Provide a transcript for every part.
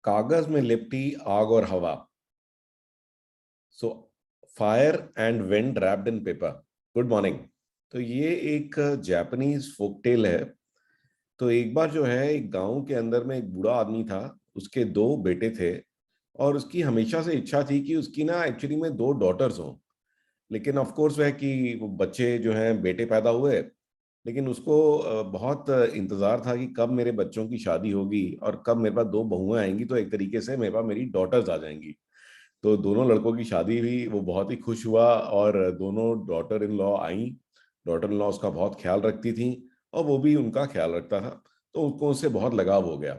कागज में लिपटी आग और हवा। So fire and wind wrapped in paper. Good morning. तो ये एक जापानीज फोक टेल है। तो एक बार जो है एक गांव के अंदर में एक बूढ़ा आदमी था। उसके दो बेटे थे और उसकी हमेशा से इच्छा थी कि उसकी ना एक्चुअली में दो डॉटर्स हों। लेकिन ऑफ कोर्स वह कि वो बच्चे जो हैं बेटे पैदा हुए। लेकिन उसको बहुत इंतजार था कि कब मेरे बच्चों की शादी होगी और कब मेरे पास दो बहुएं आएंगी, तो एक तरीके से मेरे पास मेरी डॉटर्स आ जाएंगी। तो दोनों लड़कों की शादी हुई, वो बहुत ही खुश हुआ और दोनों daughter in law I. Daughter in law उसका बहुत ख्याल रखती थी और वो भी उनका ख्याल रखता था। तो उसको उससे बहुत लगाव हो गया।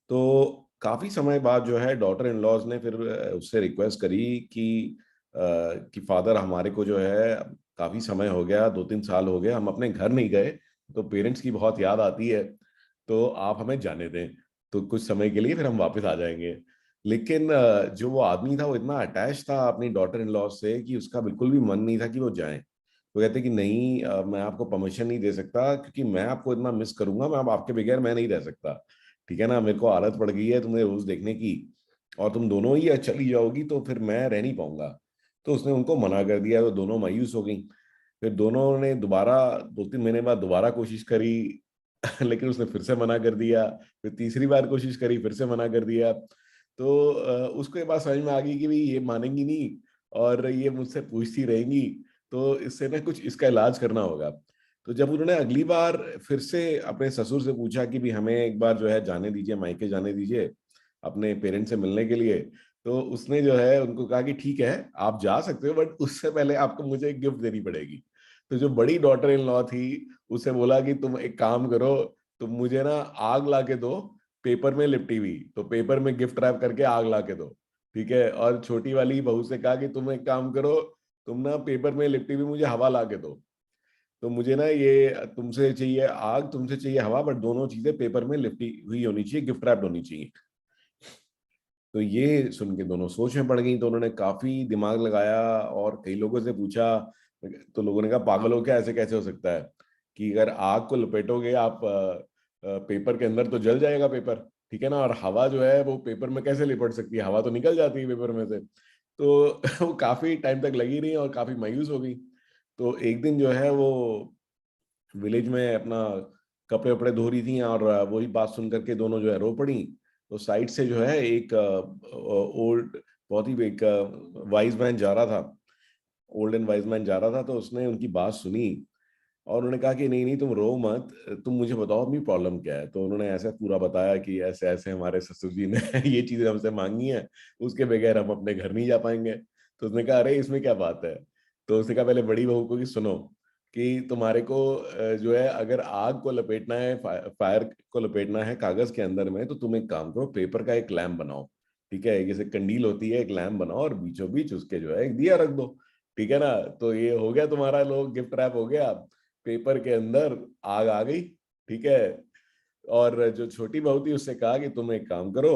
तो काफी समय बाद जो है डॉटर इन लॉज ने फिर उससे रिक्वेस्ट करी कि फादर हमारे को जो है काफी समय हो गया, 2-3 साल हो गए हम अपने घर नहीं गए। तो पेरेंट्स की बहुत याद आती है। तो आप हमें जाने दें। तो कुछ समय के लिए फिर हम वापस आ जाएंगे। लेकिन जो वो आदमी था वो इतना अटैच था अपनी डॉटर इन लॉ से कि उसका बिल्कुल भी मन नहीं था कि वो जाएं। वो कहते कि नहीं, मैं आपको परमिशन नहीं दे सकता क्योंकि मैं आपको इतना मिस करूंगा, मैं अब आपके बगैर मैं नहीं रह सकता। ठीक है ना, मेरे को आदत पड़ गई है तुम्हें रोज देखने की। और तुम दोनों ही चली जाओगी तो फिर मैं रह नहीं पाऊंगा। तो उसने उनको मना कर दिया, तो दोनों मायूस हो गई। फिर दोनों ने दोबारा 2-3 महीने बाद दोबारा कोशिश करी। लेकिन उसने फिर से मना कर दिया। फिर तीसरी बार कोशिश करी, फिर से मना कर दिया। तो उसको ये बात समझ में आ गई कि भाई ये मानेंगी नहीं और ये मुझसे पूछती रहेंगी। तो इससे ना कुछ इसका इलाज करना होगा। तो जब उन्होंने अगली बार फिर से अपने ससुर से पूछा कि भी हमें एक बार जो है जाने दीजिए, मायके जाने दीजिए अपने पेरेंट्स से मिलने के लिए। तो उसने जो है उनको कहा कि ठीक है आप जा सकते हो, बट उससे पहले आपको मुझे एक गिफ्ट देनी पड़ेगी। तो जो बड़ी डॉटर इन लॉ थी उसे बोला कि तुम एक काम करो, तुम मुझे ना आग ला के दो, पेपर में लिपटी हुई। तो पेपर में गिफ्ट रैप करके आग ला के दो। ठीक है। और छोटी वाली बहू से कहा कि तुम एक काम करो, तुम ना पेपर में लिपटी हुई मुझे हवा ला के दो। तो मुझे ना ये तुमसे चाहिए आग, तुमसे चाहिए हवा, बट दोनों चीजें पेपर में लिपटी हुई होनी चाहिए, गिफ्ट रैप्ड होनी चाहिए। तो ये सुन के दोनों सोच में पड़ गई। तो उन्होंने काफी दिमाग लगाया और कई लोगों से पूछा। तो लोगों ने कहा पागल हो क्या, ऐसे कैसे हो सकता है कि अगर आग को लपेटोगे आप पेपर के अंदर तो जल जाएगा पेपर। ठीक है ना, और हवा जो है वो पेपर में कैसे लिपट सकती है, हवा तो निकल जाती है पेपर में से। तो वो काफी टाइम तक लगी रही और काफी मायूस हो गई। तो एक दिन जो है वो विलेज में अपना कपड़े वपड़े धो रही थी और वही बात सुन करके दोनों जो है रो पड़ी। तो साइड से जो है एक ओल्ड, बहुत ही एक वाइज मैन जा रहा था। ओल्ड एंड वाइज मैन जा रहा था, तो उसने उनकी बात सुनी और उन्होंने कहा कि नहीं नहीं तुम रो मत, तुम मुझे बताओ अपनी प्रॉब्लम क्या है। तो उन्होंने ऐसे पूरा बताया कि ऐसे ऐसे हमारे ससुर जी ने ये चीजें हमसे मांगी हैं, उसके बगैर हम अपने घर नहीं जा पाएंगे। तो उसने कहा अरे इसमें क्या बात है। तो उसने कहा पहले बड़ी बहू को कि सुनो, कि तुम्हारे को जो है अगर आग को लपेटना है, फायर को लपेटना है कागज के अंदर में, तो तुम एक काम करो, पेपर का एक लैम्प बनाओ। ठीक है, जैसे कंडील होती है, एक लैम्प बनाओ और बीचों बीच उसके जो है एक दिया रख दो। ठीक है ना। तो ये हो गया तुम्हारा लोग गिफ्ट रैप हो गया, पेपर के अंदर आग आ गई। ठीक है। और जो छोटी बहू थी उससे कहा कि तुम एक काम करो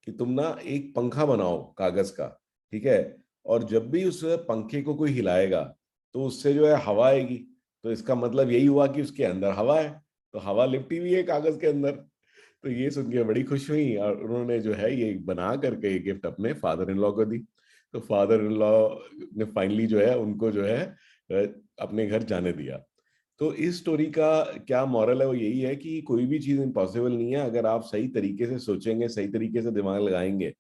कि तुम ना एक पंखा बनाओ कागज का। ठीक है। और जब भी उस पंखे को कोई हिलाएगा तो उससे जो है हवा आएगी। तो इसका मतलब यही हुआ कि उसके अंदर हवा है। तो हवा लिपटी हुई है कागज के अंदर। तो ये सुन के बड़ी खुश हुई और उन्होंने जो है ये बना करके ये गिफ्ट अपने फादर इन लॉ को दी। तो फादर इन लॉ ने फाइनली जो है उनको जो है अपने घर जाने दिया। तो इस स्टोरी का क्या मॉरल है, वो यही है कि कोई भी चीज इम्पॉसिबल नहीं है अगर आप सही तरीके से सोचेंगे, सही तरीके से दिमाग लगाएंगे।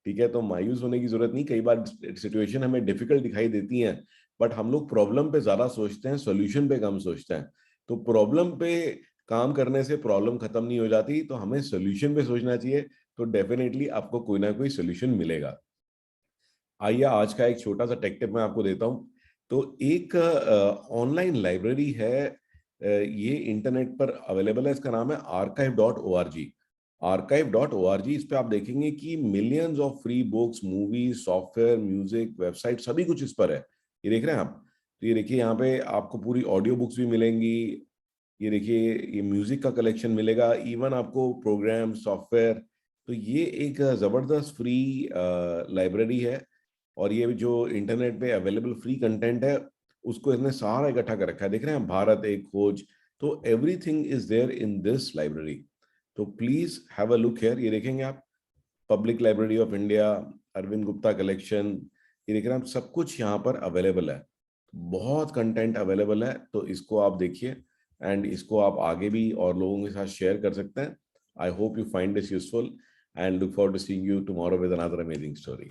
ठीक है। तो मायूस होने की जरूरत नहीं। कई बार सिचुएशन हमें डिफिकल्ट दिखाई देती हैं, बट हम लोग प्रॉब्लम पे ज्यादा सोचते हैं, सॉल्यूशन पे कम सोचते हैं। तो प्रॉब्लम पे काम करने से प्रॉब्लम खत्म नहीं हो जाती, तो हमें सोल्यूशन पे सोचना चाहिए। तो डेफिनेटली आपको कोई ना कोई सोल्यूशन मिलेगा। आइए आज का एक छोटा सा टेक टिप मैं आपको देता हूं। तो एक ऑनलाइन लाइब्रेरी है, ये इंटरनेट पर अवेलेबल है, इसका नाम है archive.org। archive.org, इस पे आप देखेंगे कि millions of free books, movies, software, music, website, सभी कुछ इस पर है। ये देख रहे हैं आप। तो ये देखिए यहाँ पे आपको पूरी ऑडियो बुक्स भी मिलेंगी। ये देखिए ये म्यूजिक का कलेक्शन मिलेगा, इवन आपको प्रोग्राम, सॉफ्टवेयर। तो ये एक जबरदस्त फ्री लाइब्रेरी है। और ये जो इंटरनेट पे अवेलेबल फ्री कंटेंट है उसको इसने सारा इकट्ठा कर रखा है। देख रहे हैं भारत एक खोज। तो everything is there in this library. तो please have a look here, ये देखेंगे आप। Public library of India, Arvind Gupta collection, ये देख रहे हैं आप, सब कुछ यहाँ पर अवेलेबल है, बहुत कंटेंट अवेलेबल है, तो इसको आप देखिए एंड इसको आप आगे भी और लोगों के साथ शेयर कर सकते हैं. I hope you find this useful and look forward to seeing you tomorrow with another amazing story.